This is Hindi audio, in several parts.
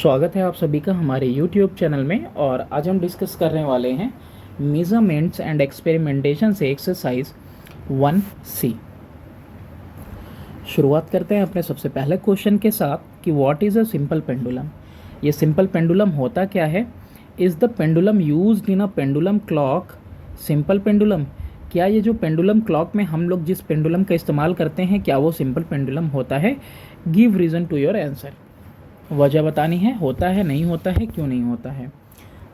स्वागत है आप सभी का हमारे YouTube चैनल में। और आज हम डिस्कस करने वाले हैं मेजरमेंट्स एंड एक्सपेरिमेंटेशन से एक्सरसाइज 1C। शुरुआत करते हैं अपने सबसे पहले क्वेश्चन के साथ कि what is a simple pendulum. ये सिंपल पेंडुलम होता क्या है? Is the pendulum used in a pendulum clock simple pendulum. क्या ये जो पेंडुलम क्लॉक में हम लोग जिस पेंडुलम का इस्तेमाल करते हैं क्या वो सिंपल पेंडुलम होता है? Give reason to your answer. वजह बतानी है, होता है, नहीं होता है, क्यों नहीं होता है।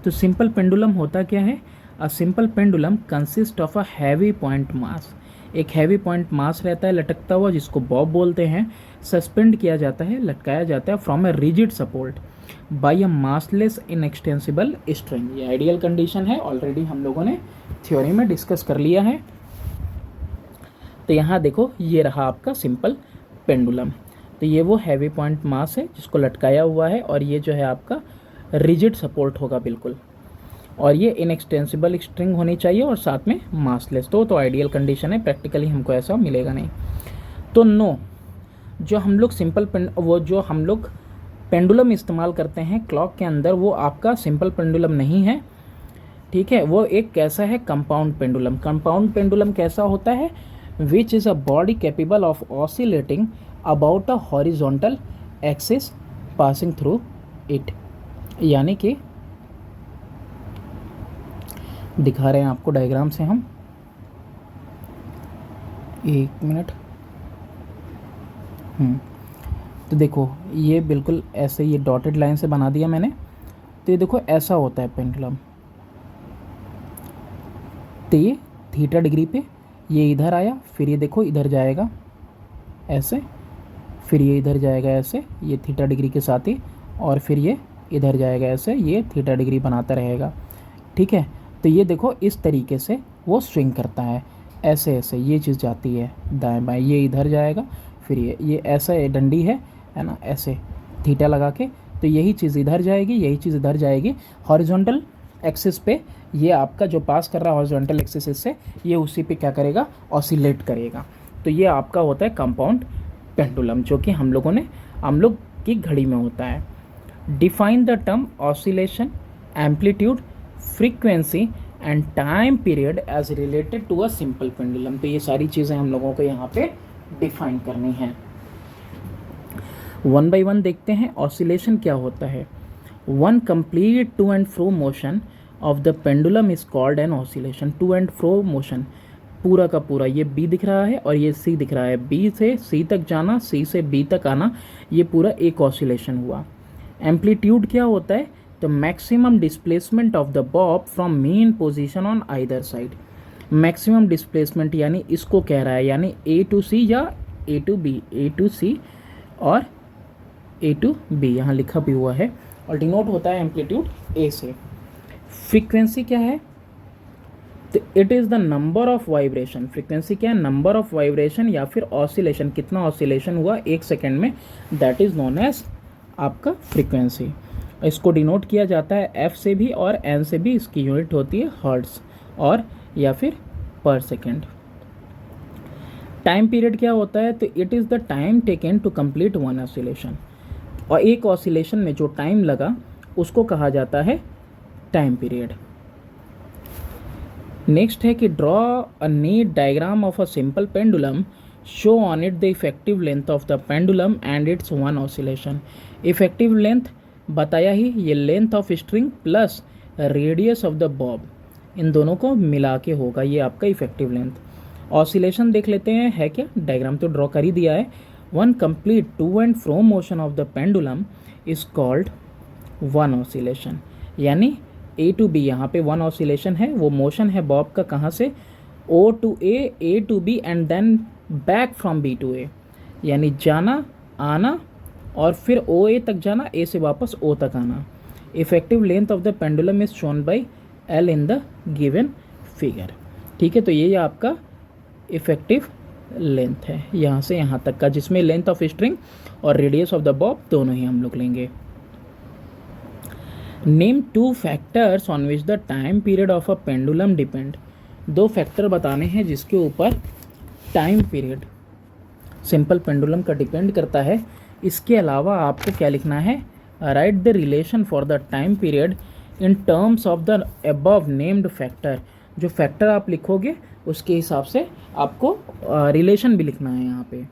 तो सिंपल पेंडुलम होता क्या है? अ simple pendulum consist of a heavy point mass. एक हैवी पॉइंट मास रहता है लटकता हुआ, जिसको बॉब बोलते हैं। सस्पेंड किया जाता है, लटकाया जाता है from a rigid support by a massless inextensible string. ये आइडियल कंडीशन है, ऑलरेडी हम लोगों ने थ्योरी में डिस्कस कर लिया है। तो यहाँ देखो, ये रहा आपका सिंपल पेंडुलम। तो ये वो हैवी पॉइंट मास है जिसको लटकाया हुआ है, और ये जो है आपका रिजिड सपोर्ट होगा बिल्कुल, और ये इनएक्सटेंसिबल स्ट्रिंग होनी चाहिए और साथ में मासलेस। तो आइडियल कंडीशन है, प्रैक्टिकली हमको ऐसा मिलेगा नहीं। तो नो, जो हम लोग जो हम लोग पेंडुलम इस्तेमाल करते हैं क्लॉक के अंदर, वो आपका सिंपल पेंडुलम नहीं है, ठीक है। वो एक कैसा है? Compound pendulum. कंपाउंड पेंडुलम कैसा होता है? Which is a body capable of oscillating about a horizontal axis passing through it. यानी कि दिखा रहे हैं आपको डायग्राम से हम, एक मिनट। तो देखो, ये बिल्कुल ऐसे, ये डॉटेड लाइन से बना दिया मैंने। तो ये देखो ऐसा होता है पेंडुलम। तो ये थीटा डिग्री पे ये इधर आया, फिर ये देखो इधर जाएगा ऐसे, फिर ये इधर जाएगा ऐसे, ये थीटा डिग्री के साथ ही, और फिर ये इधर जाएगा ऐसे, ये थीटा डिग्री बनाता रहेगा, ठीक है। तो ये देखो इस तरीके से वो स्विंग करता है, ऐसे ऐसे ये चीज़ जाती है दाएं बाएं, ये इधर जाएगा, फिर ये ऐसा डंडी है ना, ऐसे थीटा लगा के, तो यही चीज़ इधर जाएगी, यही चीज़ इधर जाएगी हॉरिजॉन्टल एक्सिस पे। ये आपका जो पास कर रहा है हॉरिजॉन्टल एक्सिस से, ये उसी पे क्या करेगा? ऑसिलेट करेगा। तो ये आपका होता है कंपाउंड पेंडुलम, जो कि हम लोग की घड़ी में होता है। Define the term oscillation, amplitude, frequency and time period as related to a simple pendulum. तो ये सारी चीज़ें हम लोगों को यहाँ पे डिफाइन करनी है। वन बाय वन देखते हैं ऑसिलेशन क्या होता है। One complete to and fro motion of the pendulum is called an oscillation. To and fro motion पूरा का पूरा, ये बी दिख रहा है और ये सी दिख रहा है, बी से सी तक जाना, सी से बी तक आना, ये पूरा एक ऑसिलेशन हुआ। एम्पलीट्यूड क्या होता है? तो maximum displacement of the Bob from main position on either side. Maximum displacement यानी इसको कह रहा है, यानी ए टू सी या ए टू बी, ए टू सी और ए टू बी यहाँ लिखा भी हुआ है, और डिनोट होता है एम्पलीट्यूड ए से। फ्रीक्वेंसी क्या है? तो it is the number of vibration. Frequency क्या है? नंबर ऑफ वाइब्रेशन या फिर ऑसिलेशन, कितना ऑसिलेशन हुआ एक सेकेंड में, दैट इज़ नोन एज आपका फ्रीक्वेंसी। इसको डिनोट किया जाता है एफ से भी और एन से भी, इसकी यूनिट होती है हर्ट्ज और या फिर पर सेकेंड। टाइम पीरियड क्या होता है? तो it is the time taken to complete one oscillation, और एक ऑसिलेशन में जो टाइम लगा उसको कहा जाता है टाइम पीरियड। नेक्स्ट है कि draw a neat diagram of a simple pendulum, show on it the effective length of the pendulum and its one oscillation. Effective length बताया ही, ये length of string plus radius of the bob, इन दोनों को मिला के होगा ये आपका इफेक्टिव लेंथ। ऑसिलेशन देख लेते हैं है क्या, डायग्राम तो ड्रॉ कर ही दिया है। One complete to and fro motion of the pendulum is called one oscillation. यानी ए टू बी, यहाँ पे वन ऑसिलेशन है, वो मोशन है बॉब का, कहाँ से? O to A to B and then back from B to A, यानी जाना आना और फिर ओ ए तक जाना, ए से वापस ओ तक आना। Effective length of the pendulum is shown by L in the given figure, ठीक है। तो ये आपका इफेक्टिव लेंथ है यहाँ से यहाँ तक का, जिसमें लेंथ ऑफ स्ट्रिंग और रेडियस ऑफ द बॉब दोनों ही हम लोग लेंगे। Name two factors on which the time period of a pendulum depend. दो फैक्टर बताने हैं जिसके ऊपर टाइम पीरियड सिंपल पेंडुलम का डिपेंड करता है। इसके अलावा आपको क्या लिखना है? Right the relation for the time period in terms of the above named factor. जो फैक्टर आप लिखोगे उसके हिसाब से आपको रिलेशन भी लिखना है यहाँ पे।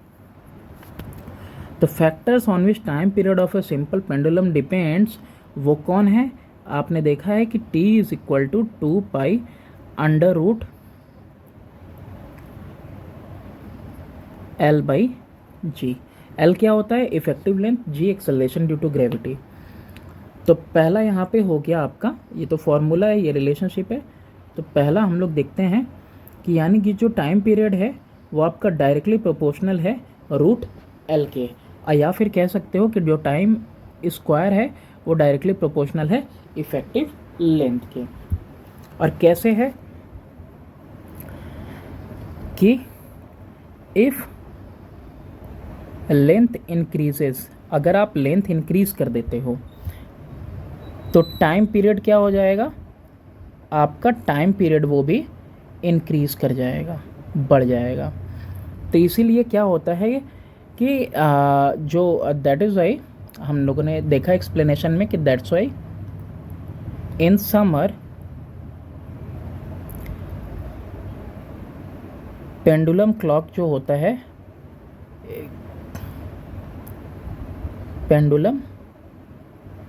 The factors on which time period of a simple pendulum depends, वो कौन है? आपने देखा है कि t is equal to 2 under root L by G. L क्या होता है? Effective length, G acceleration due to gravity. तो पहला यहाँ पे हो गया आपका, ये तो फॉर्मूला है, ये रिलेशनशिप है। तो पहला हम लोग देखते हैं कि यानी कि जो टाइम पीरियड है वो आपका डायरेक्टली प्रोपोर्शनल है रूट L के, या फिर कह सकते हो कि जो टाइम स्क्वायर है वो डायरेक्टली प्रोपोर्शनल है इफेक्टिव लेंथ के। और कैसे है कि इफ लेंथ इंक्रीजेस, अगर आप लेंथ इंक्रीज कर देते हो तो टाइम पीरियड क्या हो जाएगा? आपका टाइम पीरियड वो भी इंक्रीज कर जाएगा, बढ़ जाएगा। तो इसीलिए क्या होता है कि जो दैट इज़ वाई हम लोगों ने देखा एक्सप्लेनेशन में कि that's why in summer pendulum clock जो होता है, पेंडुलम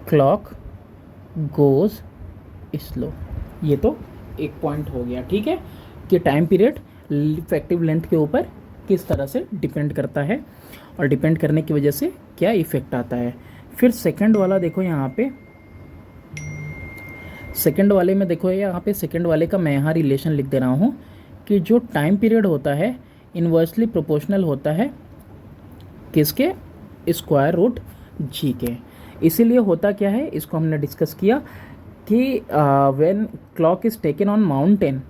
क्लॉक गोज स्लो। ये तो एक पॉइंट हो गया, ठीक है, कि टाइम पीरियड इफेक्टिव लेंथ के ऊपर किस तरह से डिपेंड करता है और डिपेंड करने की वजह से क्या इफेक्ट आता है। फिर सेकंड वाला देखो यहाँ पे, सेकंड वाले में देखो यहाँ पे, सेकंड वाले का मैं यहाँ रिलेशन लिख दे रहा हूँ कि जो टाइम पीरियड होता है इन्वर्सली प्रोपोर्शनल होता है किसके? स्क्वायर रूट जी के। इसीलिए होता क्या है, इसको हमने डिस्कस किया कि when clock is taken on mountain,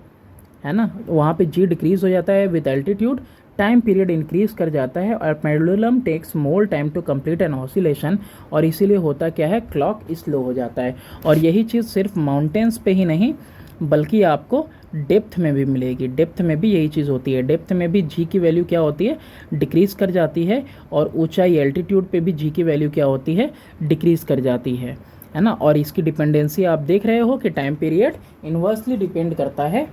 है ना, वहाँ पे जी डिक्रीज हो जाता है with altitude, time period increase कर जाता है और pendulum takes more time to complete an oscillation, और इसीलिए होता क्या है, क्लॉक स्लो हो जाता है। और यही चीज़ सिर्फ माउंटेन्स पे ही नहीं बल्कि आपको डेप्थ में भी मिलेगी। डेप्थ में भी यही चीज़ होती है, डेप्थ में भी जी की वैल्यू क्या होती है, डिक्रीज़ कर जाती है, और ऊंचाई एल्टीट्यूड पे भी जी की वैल्यू क्या होती है, डिक्रीज़ कर जाती है ना। और इसकी डिपेंडेंसी आप देख रहे हो कि टाइम पीरियड इन्वर्सली डिपेंड करता है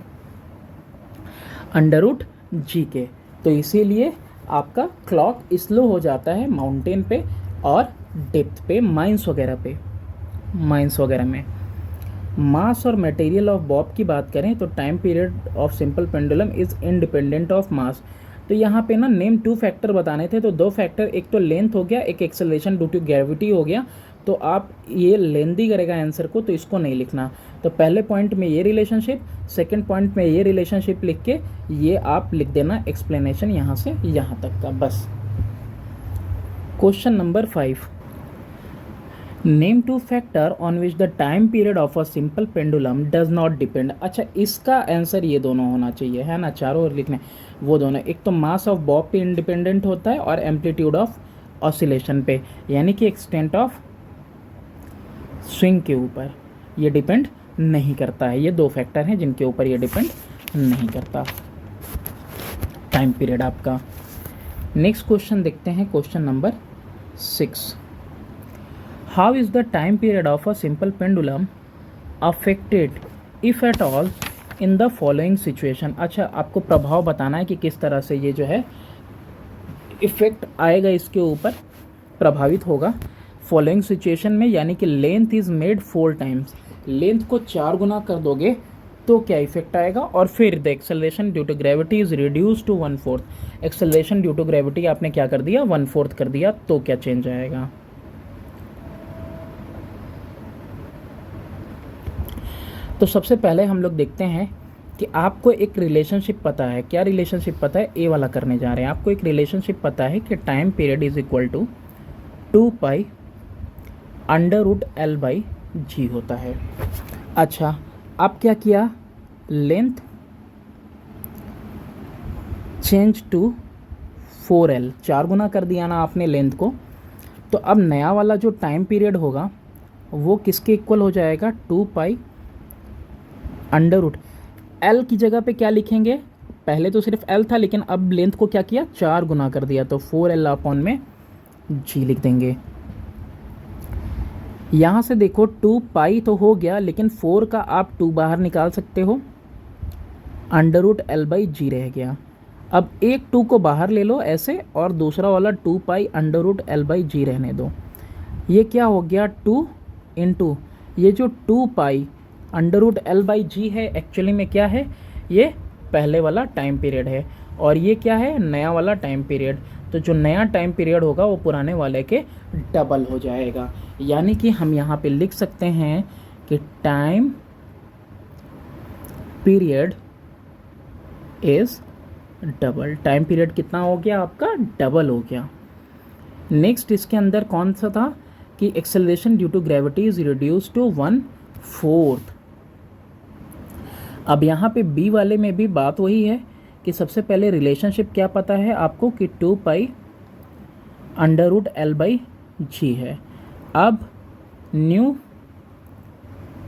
अंडर रूट जी के। तो इसीलिए आपका क्लॉक स्लो हो जाता है माउंटेन पे और डेप्थ पे, माइंस वगैरह में। मास और मटेरियल ऑफ बॉब की बात करें तो time period of simple pendulum is independent of mass. तो यहाँ पे ना नेम 2 फैक्टर बताने थे, तो 2 फैक्टर, एक तो लेंथ हो गया, एक एक्सेलरेशन ड्यू टू ग्रेविटी हो गया। तो आप ये लेंदी करेगा आंसर को, तो इसको नहीं लिखना। तो पहले पॉइंट में ये रिलेशनशिप, सेकंड पॉइंट में ये रिलेशनशिप लिख के ये आप लिख देना एक्सप्लेनेशन यहाँ से यहाँ तक का, बस। Question number 5, name 2 factor on which the time period of a simple pendulum does not depend. अच्छा, इसका आंसर ये दोनों होना चाहिए, है ना, चारों ओर लिखने वो दोनों। एक तो मास ऑफ बॉब पे इंडिपेंडेंट होता है और एम्पलीट्यूड ऑफ ऑसिलेशन पे, यानी कि एक्सटेंट ऑफ स्विंग के ऊपर ये डिपेंड नहीं करता है। ये 2 फैक्टर हैं जिनके ऊपर ये डिपेंड नहीं करता टाइम पीरियड आपका। नेक्स्ट क्वेश्चन देखते हैं, question number 6, how is the time period of a simple pendulum affected if at all in the following situation. अच्छा, आपको प्रभाव बताना है कि किस तरह से ये जो है इफेक्ट आएगा, इसके ऊपर प्रभावित होगा फॉलोइंग सिचुएशन में। यानी कि length is made 4 times, length को 4 गुना कर दोगे तो क्या इफेक्ट आएगा। और फिर the acceleration due to gravity is reduce to 1/4, acceleration due to gravity आपने क्या कर दिया, 1/4 कर दिया, तो क्या चेंज आएगा। तो सबसे पहले हम लोग देखते हैं कि आपको एक रिलेशनशिप पता है। क्या रिलेशनशिप पता है? ए वाला करने जा रहे हैं। आपको एक रिलेशनशिप पता है कि time period is equal to 2 under root L by g होता है। अच्छा, अब क्या किया, लेंथ चेंज टू 4L, 4 गुना कर दिया ना आपने लेंथ को। तो अब नया वाला जो टाइम पीरियड होगा वो किसके इक्वल हो जाएगा, 2 अंडर रूट L की जगह पे क्या लिखेंगे, पहले तो सिर्फ L था लेकिन अब लेंथ को क्या किया, 4 गुना कर दिया, तो 4L अपॉन में G लिख देंगे। यहाँ से देखो 2 पाई तो हो गया, लेकिन 4 का आप 2 बाहर निकाल सकते हो, √L/g रह गया। अब एक 2 को बाहर ले लो ऐसे, और दूसरा वाला 2 पाई √L/g रहने दो। ये क्या हो गया, 2 इंटू ये जो 2 पाई √L/g है, एक्चुअली में क्या है, ये पहले वाला टाइम पीरियड है, और ये क्या है, नया वाला टाइम पीरियड। तो जो नया टाइम पीरियड होगा वो पुराने वाले के डबल हो जाएगा। यानी कि हम यहाँ पे लिख सकते हैं कि time period is double. Time period कितना हो गया आपका, डबल हो गया। नेक्स्ट इसके अंदर कौन सा था कि acceleration due to gravity is reduce to 1/4। अब यहाँ पे बी वाले में भी बात वही है कि सबसे पहले रिलेशनशिप क्या पता है आपको कि 2 पाई √L/g है। अब न्यू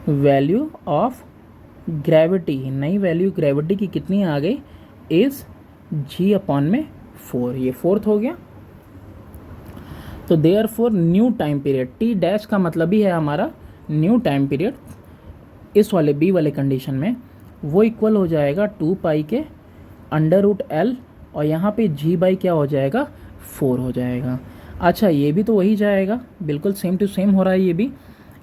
वैल्यू ऑफ ग्रेविटी, नई वैल्यू ग्रेविटी की कितनी आ गई, इज g/4, ये फोर्थ हो गया। तो therefore new time period, T dash का मतलब ही है हमारा न्यू टाइम पीरियड, इस वाले बी वाले कंडीशन में वो इक्वल हो जाएगा 2 पाई के √L, और यहाँ पे g/ क्या हो जाएगा, 4 हो जाएगा। अच्छा ये भी तो वही जाएगा, बिल्कुल सेम टू सेम हो रहा है ये भी,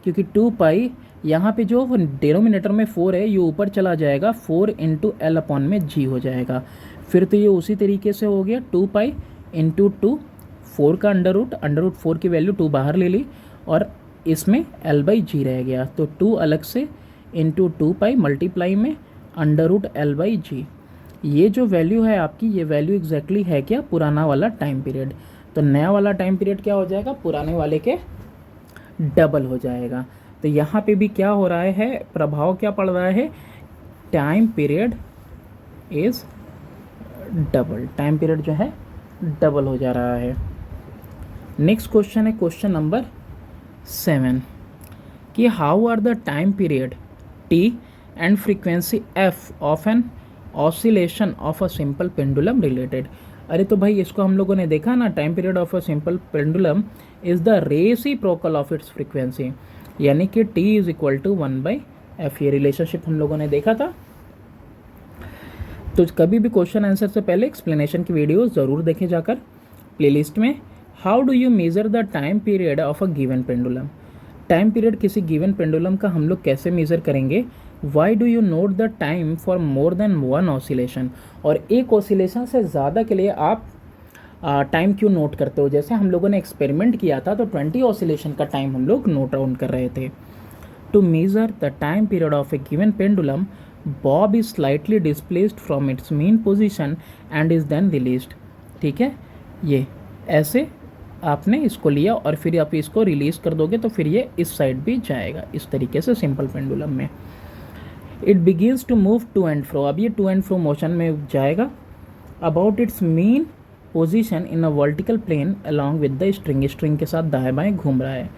क्योंकि 2 पाई यहाँ पे जो डिनोमिनेटर में 4 है ये ऊपर चला जाएगा, 4 इंटू L/g हो जाएगा। फिर तो ये उसी तरीके से हो गया 2 पाई इंटू 2, 4 का √4 की वैल्यू 2 बाहर ले ली, और इसमें L/g रह गया, तो 2 अलग से इंटू 2 पाई मल्टीप्लाई में √L/g। ये जो वैल्यू है आपकी, ये वैल्यू एग्जैक्टली है क्या, पुराना वाला टाइम पीरियड। तो नया वाला टाइम पीरियड क्या हो जाएगा, पुराने वाले के डबल हो जाएगा। तो यहाँ पे भी क्या हो रहा है, प्रभाव क्या पड़ रहा है, time period is double, time period जो है डबल हो जा रहा है। नेक्स्ट क्वेश्चन है क्वेश्चन नंबर 7 कि how are the time period t and frequency f of an oscillation of a simple pendulum related. अरे तो भाई इसको हम लोगों ने देखा ना, time period of a simple pendulum is the reciprocal of its frequency, यानी कि t is equal to 1/f, ये रिलेशनशिप हम लोगों ने देखा था। तो कभी भी क्वेश्चन आंसर से पहले एक्सप्लेनेशन की वीडियो ज़रूर देखें जाकर प्लेलिस्ट में। How do you measure the time period of a given pendulum, time period किसी गिवन पेंडुलम का हम लोग कैसे मेज़र करेंगे। Why do you note the time for more than one oscillation, और एक ऑसिलेशन से ज़्यादा के लिए आप टाइम क्यों नोट करते हो। जैसे हम लोगों ने एक्सपेरिमेंट किया था तो 20 ऑसिलेशन का टाइम हम लोग नोट डाउन कर रहे थे। To measure the time period of a given pendulum, bob is slightly displaced from its mean position and is then released. ठीक है, ये ऐसे आपने इसको लिया और फिर आप इसको रिलीज़ कर दोगे तो फिर ये इस साइड भी जाएगा, इस तरीके से सिंपल पेंडुलम में। It begins to move to and fro, अब ये टू एंड फ्रो मोशन में जाएगा about its mean position in a vertical plane along with the string, string के साथ दाएं बाएं घूम रहा है।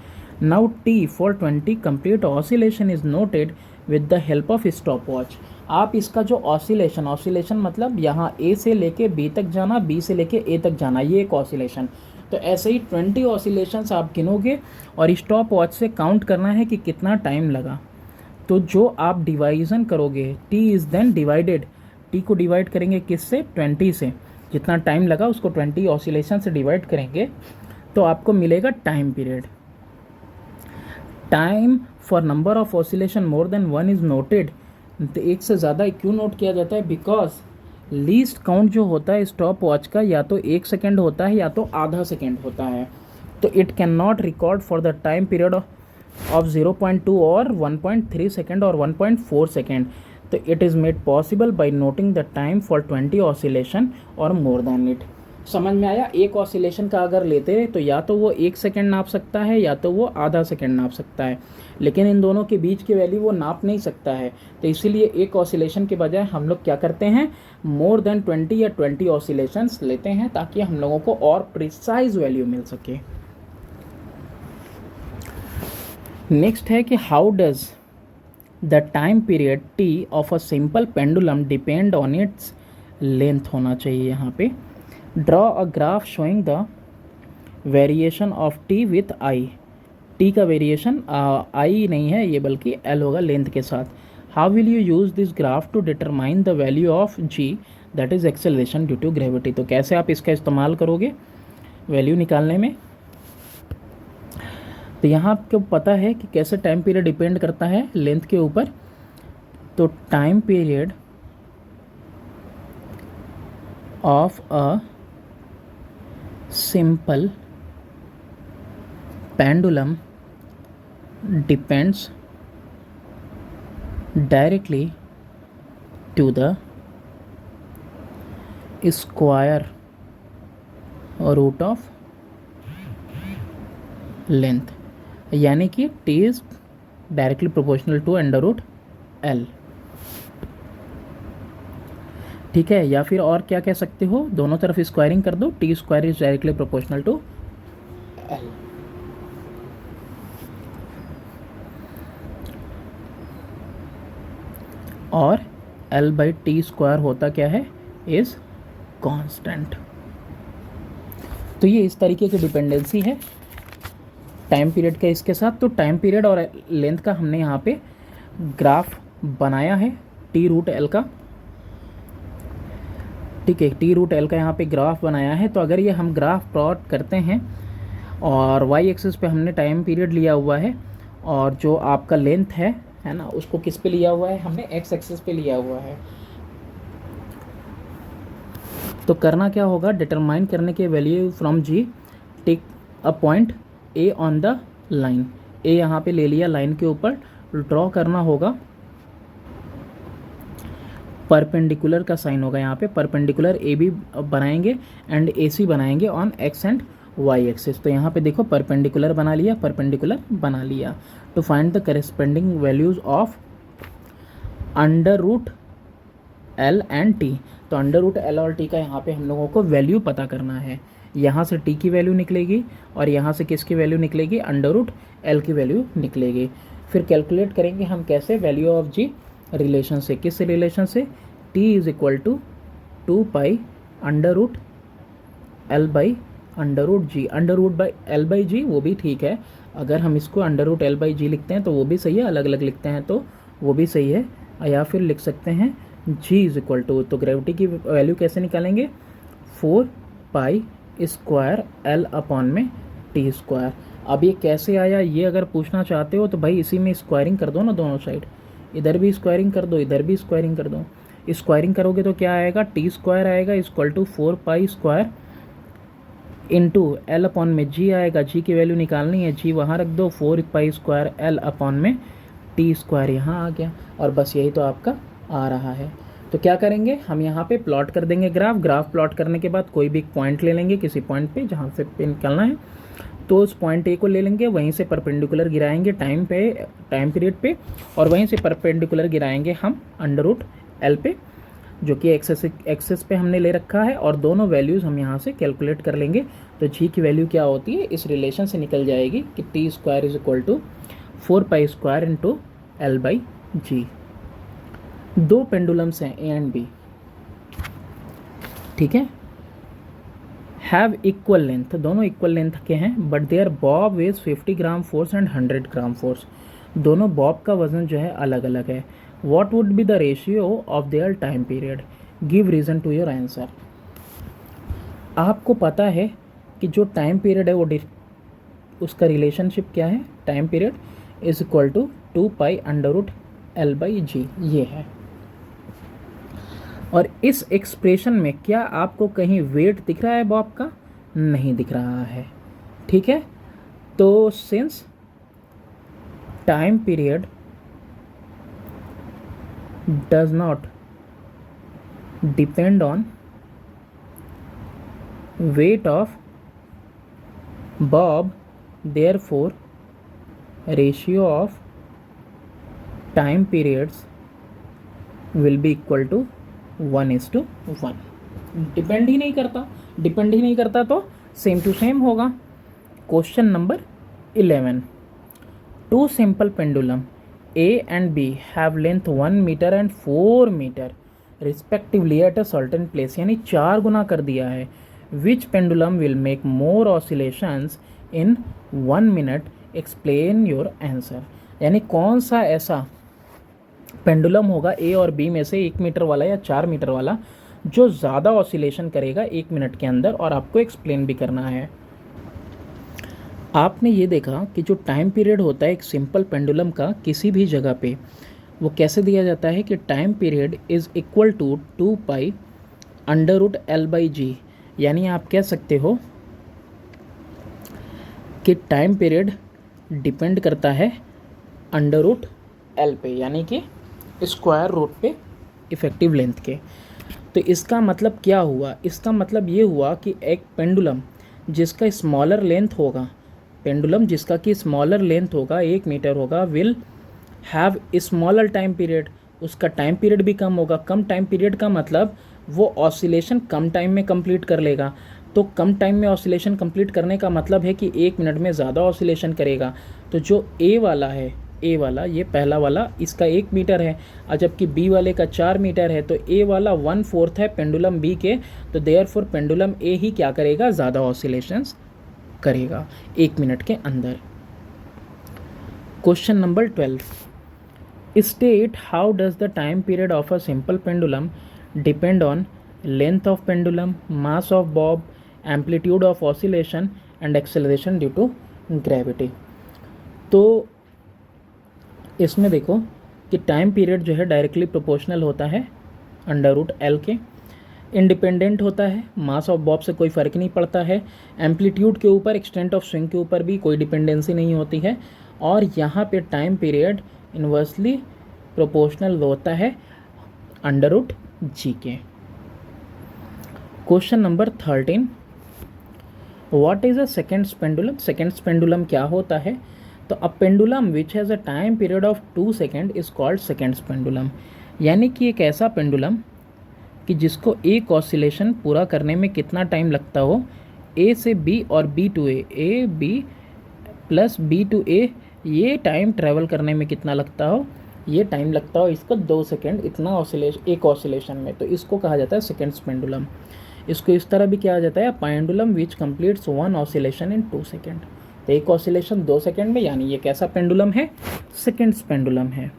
Now T for 20 complete oscillation is noted with the help of stopwatch. आप इसका जो ऑसिलेशन मतलब यहाँ ए से लेके बी तक जाना, बी से लेके ए तक जाना, ये एक ऑसिलेशन। तो ऐसे ही 20 ऑसिलेशंस आप गिनोगे और स्टॉप वॉच से काउंट करना है कि कितना टाइम लगा। तो जो आप डिवाइजन करोगे, t is then divided, t को डिवाइड करेंगे किससे, 20 से, जितना टाइम लगा उसको 20 ऑसिलेशन से डिवाइड करेंगे तो आपको मिलेगा time period. Time for number of oscillation more than 1 is noted, तो एक से ज़्यादा क्यों नोट किया जाता है, बिकॉज लीस्ट काउंट जो होता है स्टॉप वॉच का या तो 1 सेकेंड होता है या तो आधा सेकेंड होता है। तो it can not record for the time period of 0.2 और 1.3 सेकेंड और 1.4 सेकेंड। तो it is made possible by noting the time for 20 oscillation और मोर देन इट। समझ में आया, एक ऑसिलेशन का अगर लेते तो या तो वो 1 सेकेंड नाप सकता है या तो वो आधा सेकेंड नाप सकता है, लेकिन इन दोनों के बीच की वैल्यू वो नाप नहीं सकता है। तो इसीलिए एक ऑसिलेशन के बजाय हम लोग क्या करते हैं, मोर देन 20 या 20 ऑसिलेशंस लेते हैं ताकि हम लोगों को और प्रिसाइज वैल्यू मिल सके। नेक्स्ट है कि how does the time period T of a simple pendulum depend on its length होना चाहिए। यहाँ पे draw a graph showing the variation of T with I. T का वेरिएशन आई नहीं है ये, बल्कि एल होगा लेंथ के साथ। How will you use this graph to determine the value of G that is acceleration due to gravity. तो कैसे आप इसका इस्तेमाल करोगे वैल्यू निकालने में। तो यहाँ आपको पता है कि कैसे टाइम पीरियड डिपेंड करता है लेंथ के ऊपर। तो time period of a simple pendulum depends directly to the square root of length, यानी कि t is directly proportional to under root l। ठीक है, या फिर और क्या कह सकते हो, दोनों तरफ स्क्वायरिंग कर दो, T square is directly proportional to l। और L बाई टी स्क्वायर होता क्या है, इज कांस्टेंट। तो ये इस तरीके की डिपेंडेंसी है टाइम पीरियड का इसके साथ। तो टाइम पीरियड और लेंथ का हमने यहाँ पे ग्राफ बनाया है टी रूट एल का। ठीक है, टी रूट एल का यहाँ पे ग्राफ बनाया है। तो अगर ये हम ग्राफ प्लॉट करते हैं और वाई एक्सिस पे हमने टाइम पीरियड लिया हुआ है और जो आपका लेंथ है ना, उसको किस पे लिया हुआ है, हमने एक्स एक्सिस पे लिया हुआ है। तो करना क्या होगा, डिटरमाइन करने के value from g, take a point A on the line. A यहाँ पे ले लिया लाइन के ऊपर, ड्रॉ करना होगा, परपेंडिकुलर का साइन होगा यहाँ पे, परपेंडिकुलर ए बी बनाएंगे एंड ए सी बनाएंगे on X and Y axis. तो यहाँ पे देखो परपेंडिकुलर बना लिया, परपेंडिकुलर बना लिया। To find the corresponding values of under root L and T. तो अंडर रूट एल और टी का यहाँ पे हम लोगों को वैल्यू पता करना है। यहाँ से टी की वैल्यू निकलेगी और यहाँ से किसकी वैल्यू निकलेगी, अंडर रूट एल की वैल्यू निकलेगी। फिर कैलकुलेट करेंगे हम कैसे, वैल्यू ऑफ जी रिलेशन से। किस रिलेशन से, T is equal to 2 pi under root L by under root g. Under root by L by g वो भी ठीक है, अगर हम इसको under root L by g लिखते हैं तो वो भी सही है, अलग अलग लिखते हैं तो वो भी सही है। या फिर लिख सकते हैं जी इज इक्वल टू, तो ग्रेविटी की वैल्यू कैसे निकालेंगे, 4 पाई स्क्वायर एल अपॉन में टी स्क्वायर। अब ये कैसे आया, ये अगर पूछना चाहते हो तो भाई इसी में स्क्वायरिंग कर दो ना दोनों साइड, इधर भी स्क्वायरिंग कर दो, इधर भी स्क्वायरिंग कर दो। स्क्वायरिंग करोगे तो क्या आएगा, टी स्क्वायर आएगा equal to 4 pi square into L upon में जी आएगा, जी की वैल्यू निकालनी है, जी वहाँ रख दो, 4 पाई स्क्वायर एल अपॉन में टी स्क्वायर यहाँ आ गया। और बस यही तो आपका आ रहा है। तो क्या करेंगे हम यहाँ पे प्लॉट कर देंगे ग्राफ प्लॉट करने के बाद कोई भी पॉइंट ले लेंगे किसी पॉइंट पे जहाँ से पे निकालना है, तो उस पॉइंट ए को ले लेंगे, वहीं से परपेंडिकुलर गिराएंगे टाइम पीरियड पे, और वहीं से परपेंडिकुलर गिराएंगे हम अंडर रूट एल पे, जो कि एक्सेस पे हमने ले रखा है, और दोनों वैल्यूज़ हम यहाँ से कैलकुलेट कर लेंगे। तो जी की वैल्यू क्या होती है, इस रिलेशन से निकल जाएगी कि T square is equal to 4 pi square into L by g. दो पेंडुलम्स हैं ए एंड बी, ठीक है, हैव इक्वल लेंथ, दोनों इक्वल लेंथ के हैं, but their bob weighs 50 gram force and 100 gram force. दोनों बॉब का वजन जो है अलग अलग है। What would be the ratio of their time period? Give reason to your answer. आपको पता है कि जो टाइम पीरियड है वो उसका रिलेशनशिप क्या है, time period is equal to 2 pi under root L by g, ये है। और इस एक्सप्रेशन में क्या आपको कहीं वेट दिख रहा है बॉब का, नहीं दिख रहा है, ठीक है। तो since time period does not depend on weight of bob, therefore ratio of time periods will be equal to 1:1। Depend ही नहीं करता तो सेम टू सेम होगा। Question number 11, two simple pendulum A and B have length 1 meter and 4 meter respectively at a certain place, यानी 4 गुना कर दिया है। Which pendulum will make more oscillations in 1 minute explain your answer. यानी कौन सा ऐसा पेंडुलम होगा ए और बी में से 1 मीटर वाला या 4 मीटर वाला जो ज़्यादा ऑसिलेशन करेगा 1 मिनट के अंदर, और आपको एक्सप्लेन भी करना है। आपने ये देखा कि जो टाइम पीरियड होता है एक सिंपल पेंडुलम का किसी भी जगह पे, वो कैसे दिया जाता है कि time period is equal to 2 pi under root L by g. यानी आप कह सकते हो कि टाइम पीरियड डिपेंड करता है अंडर रूट एल पे, यानी कि स्क्वायर रूट पे इफ़ेक्टिव लेंथ के। तो इसका मतलब क्या हुआ? इसका मतलब ये हुआ कि एक पेंडुलम जिसका स्मॉलर लेंथ होगा, पेंडुलम जिसका कि स्मॉलर लेंथ होगा 1 मीटर होगा, will have smaller time period. उसका टाइम पीरियड भी कम होगा। कम टाइम पीरियड का मतलब वो ऑसिलेशन कम टाइम में कंप्लीट कर लेगा। तो कम टाइम में ऑसिलेशन कंप्लीट करने का मतलब है कि 1 मिनट में ज़्यादा ऑसिलेशन करेगा। तो जो ए वाला है, ए वाला ये पहला वाला, इसका 1 मीटर है, और जबकि बी वाले का 4 मीटर है, तो ए वाला 1/4 है पेंडुलम बी के। तो देयरफॉर पेंडुलम ए ही क्या करेगा? ज़्यादा ऑसिलेशंस करेगा 1 मिनट के अंदर। Question number 12, state how does the time period of a simple pendulum depend on length of pendulum, mass of bob, amplitude of oscillation and acceleration due to gravity. तो इसमें देखो कि टाइम पीरियड जो है डायरेक्टली प्रोपोर्शनल होता है अंडर रूट एल के, इंडिपेंडेंट होता है, मास ऑफ बॉब से कोई फ़र्क नहीं पड़ता है, एम्पलीट्यूड के ऊपर, एक्सटेंट ऑफ स्विंग के ऊपर भी कोई डिपेंडेंसी नहीं होती है, और यहाँ पे टाइम पीरियड इन्वर्सली प्रोपोर्शनल होता है अंडर रूट जी के। Question number 13, what is a seconds pendulum? Seconds pendulum क्या होता है? तो a pendulum which has a time period of 2 second is called seconds pendulum. यानी कि एक ऐसा पेंडुलम कि जिसको एक ऑसिलेशन पूरा करने में कितना टाइम लगता हो, ए से बी और B to A B plus B to A, ये टाइम ट्रैवल करने में कितना लगता हो, ये टाइम लगता हो इसको 2 सेकेंड, इतना ऑसिलेशन एक ऑसिलेशन में। तो इसको कहा जाता है सेकेंड्स पेंडुलम। इसको इस तरह भी कहा जाता है pendulum which completes 1 oscillation in 2 second. तो एक ऑसिलेशन 2 सेकेंड में, यानी ये कैसा पेंडुलम है? सेकेंड्स पेंडुलम है।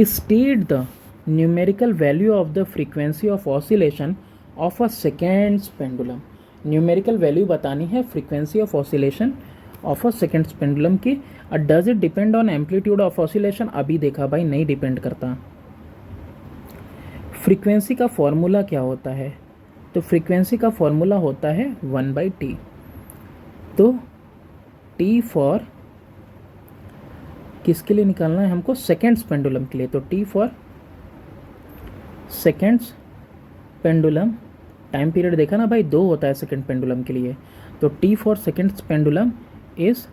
State the numerical value of the frequency of oscillation of a seconds pendulum. Numerical value बतानी है frequency of oscillation of a seconds pendulum की। Does it depend on amplitude of oscillation? अभी देखा भाई, नहीं डिपेंड करता। फ्रीक्वेंसी का फॉर्मूला क्या होता है? तो फ्रीक्वेंसी का फॉर्मूला होता है 1/t। तो t फॉर किसके लिए निकालना है हमको? सेकेंड्स पेंडुलम के लिए। तो t for seconds pendulum, time period देखा ना भाई, 2 होता है सेकेंड पेंडुलम के लिए। तो t for seconds pendulum is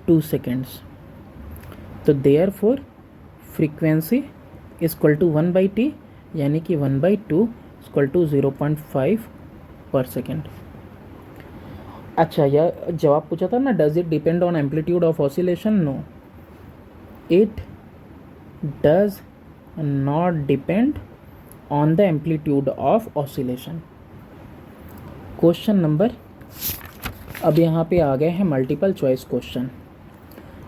2 seconds. तो therefore frequency is equal to 1/t, यानी कि 1/2 इक्वल टू 0.5 पर सेकेंड। अच्छा, यह जवाब पूछा था ना, does it depend on amplitude of oscillation? No, it does not depend on the amplitude of oscillation. Question number, अब यहाँ पे आ गए हैं multiple choice question.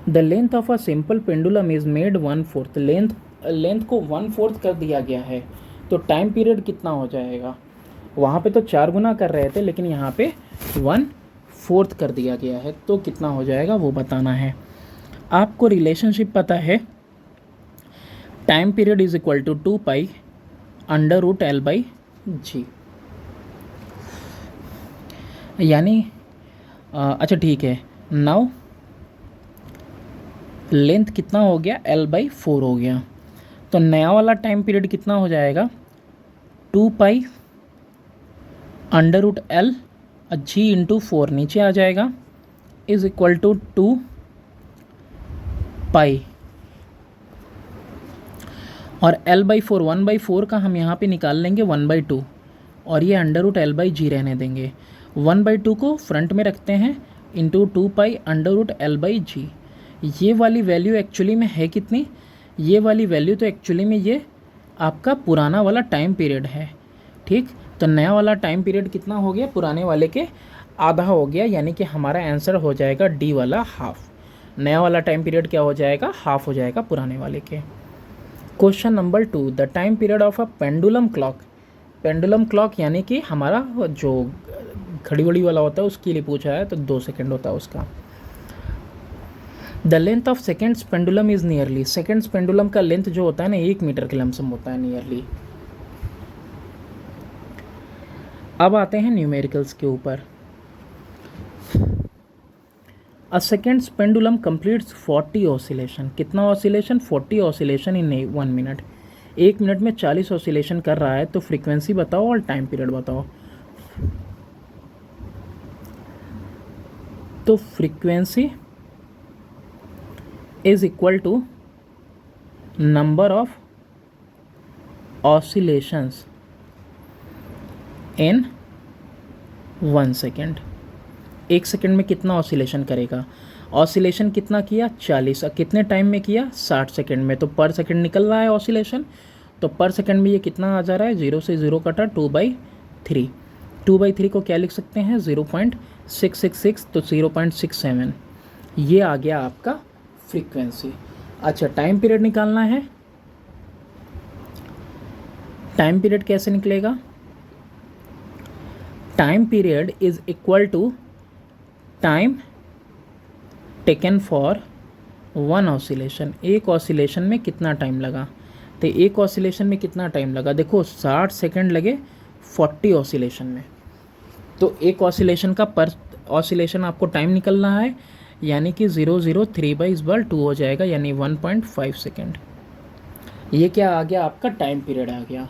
The length of a simple pendulum is made 1/4। Length को 1/4 कर दिया गया है, तो टाइम पीरियड कितना हो जाएगा? वहाँ पे तो 4 गुना कर रहे थे, लेकिन यहाँ पे 1/4 कर दिया गया है, तो कितना हो जाएगा वो बताना है। आपको रिलेशनशिप पता है, time period is equal to 2 pi under root L by g. यानी अच्छा ठीक है, नाउ लेंथ कितना हो गया? l/4 हो गया। तो नया वाला टाइम पीरियड कितना हो जाएगा? 2 pi under root L G into 4 नीचे आ जाएगा, इज इक्वल टू 2 पाई, और l/4 1/4 का हम यहाँ पे निकाल लेंगे 1/2, और ये अंडर रूट l/g रहने देंगे। 1/2 को फ्रंट में रखते हैं, into 2 pi under root l/g। ये वाली वैल्यू एक्चुअली में है कितनी? ये वाली वैल्यू तो एक्चुअली में ये आपका पुराना वाला टाइम पीरियड है, ठीक। तो नया वाला टाइम पीरियड कितना हो गया? पुराने वाले के आधा हो गया, यानी कि हमारा आंसर हो जाएगा डी वाला हाफ। नया वाला टाइम पीरियड क्या हो जाएगा, हाफ हो जाएगा पुराने वाले के। Question number 2, the time period of a pendulum clock. Pendulum clock यानी कि हमारा जो घड़ी वड़ी वाला होता है उसके लिए पूछा है, तो 2 सेकेंड होता है उसका। The length of seconds pendulum is nearly. Seconds pendulum का लेंथ जो होता है ना 1 मीटर के लमसम होता है नियरली। अब आते हैं न्यूमेरिकल्स के ऊपर। अ सेकेंड्स पेंडुलम कंप्लीट्स 40 ऑसिलेशन। कितना oscillation, 40 oscillation in 1 minute. 1 minute में 40 ऑसिलेशन कर रहा है, तो फ्रीक्वेंसी बताओ और टाइम पीरियड बताओ। तो frequency is equal to number of oscillations in 1 second. 1 second में कितना ऑसिलेशन करेगा, ऑसिलेशन कितना किया 40, कितने टाइम में किया 60 सेकेंड में, तो पर सेकेंड निकल रहा है ऑसिलेशन। तो पर सेकेंड में ये कितना आ जा रहा है, 0 से 0 कटा 2/3। 2/3 को क्या लिख सकते हैं, 0.666, तो 0.67। ये आ गया आपका फ्रीक्वेंसी। अच्छा, टाइम पीरियड निकालना है। टाइम पीरियड कैसे निकलेगा, time period is equal to time taken for 1 oscillation. एक ऑसिलेशन में कितना टाइम लगा, तो एक ऑसिलेशन में कितना टाइम लगा, देखो 60 सेकेंड लगे 40 ऑसिलेशन में। तो एक ऑसिलेशन का पर ऑसिलेशन आपको टाइम निकलना है, यानी कि 0.003/2 हो जाएगा, यानी 1.5 सेकेंड। ये क्या आ गया, आपका टाइम पीरियड आ गया।